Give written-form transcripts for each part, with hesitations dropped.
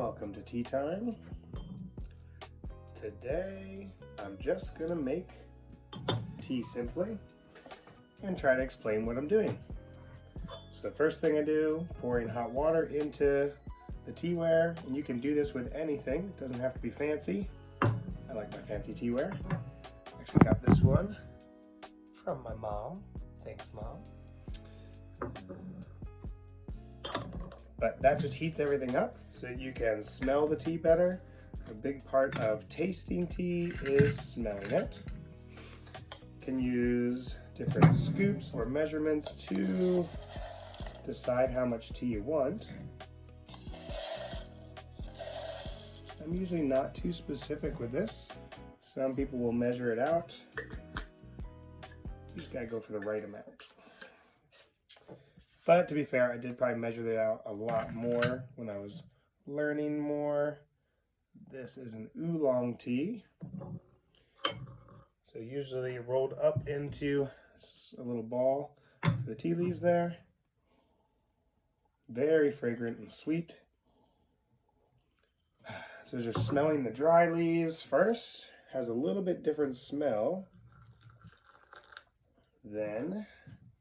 welcome to tea time. Today I'm just gonna make tea simply and try to explain what I'm doing. So the first thing I do, pouring hot water into the teaware, and you can do this with anything, it doesn't have to be fancy. I like my fancy teaware. Actually got this one from my mom. Thanks, Mom. But that just heats everything up so that you can smell the tea better. A big part of tasting tea is smelling it. You can use different scoops or measurements to decide how much tea you want. I'm usually not too specific with this. Some people will measure it out. You just gotta go for the right amount. But to be fair, I did probably measure it out a lot more when I was learning more. This is an oolong tea. So usually rolled up into a little ball for the tea leaves there. Very fragrant and sweet. So just smelling the dry leaves first. Has a little bit different smell than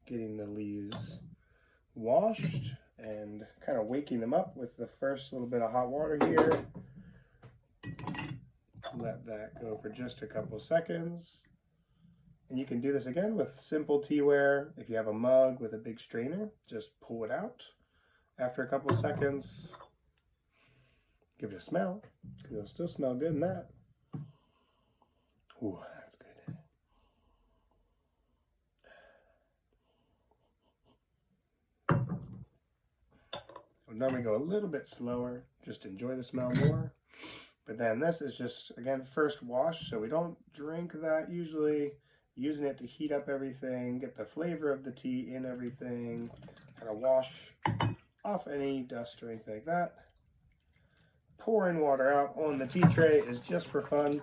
getting the leaves washed and kind of waking them up with the first little bit of hot water here. Let that go for just a couple seconds. And you can do this again with simple teaware. If you have a mug with a big strainer, just pull it out. After a couple seconds, give it a smell, because it'll still smell good in that. Ooh, that's good. I would normally go a little bit slower, just enjoy the smell more. But then this is just, again, first wash, so we don't drink that usually. Using it to heat up everything, get the flavor of the tea in everything, kind of wash off any dust or anything like that. Pouring water out on the tea tray is just for fun.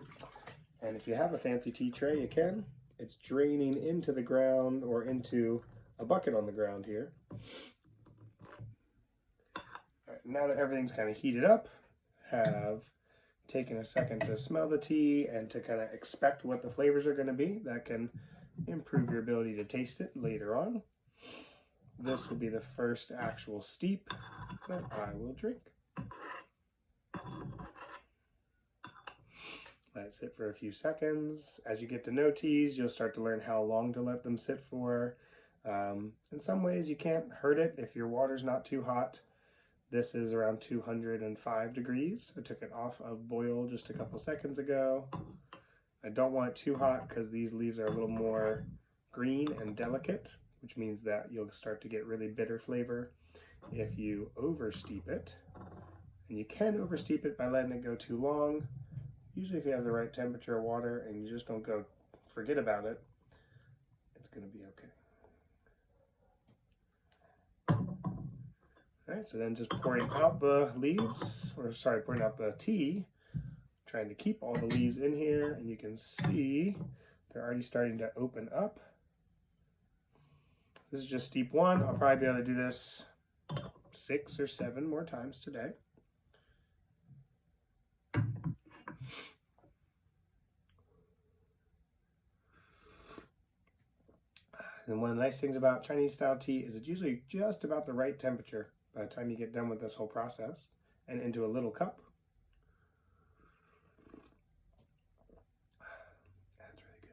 And if you have a fancy tea tray, you can. It's draining into the ground or into a bucket on the ground here. Now that everything's kind of heated up, have taken a second to smell the tea and to kind of expect what the flavors are going to be. That can improve your ability to taste it later on. This will be the first actual steep that I will drink. Let it sit for a few seconds. As you get to know teas, you'll start to learn how long to let them sit for. In some ways, you can't hurt it if your water's not too hot. This is around 205 degrees. I took it off of boil just a couple seconds ago. I don't want it too hot because these leaves are a little more green and delicate, which means that you'll start to get really bitter flavor if you oversteep it. And you can oversteep it by letting it go too long. Usually if you have the right temperature of water and you just don't go forget about it, it's going to be okay. All right, so then just pouring out the leaves, pouring out the tea, trying to keep all the leaves in here, and you can see they're already starting to open up. This is just steep one. I'll probably be able to do this 6 or 7 more times today. And one of the nice things about Chinese style tea is it's usually just about the right temperature by the time you get done with this whole process and into a little cup. That's really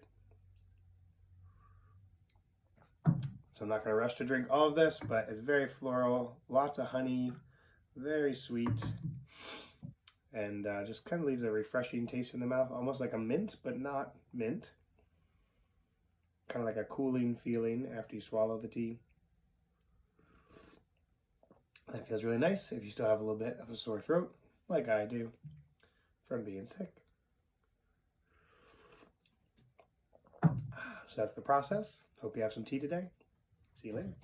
good. So I'm not going to rush to drink all of this, but it's very floral, lots of honey, very sweet, and just kind of leaves a refreshing taste in the mouth, almost like a mint, but not mint. Kind of like a cooling feeling after you swallow the tea. That feels really nice if you still have a little bit of a sore throat, like I do from being sick. So that's the process. Hope you have some tea today. See you later.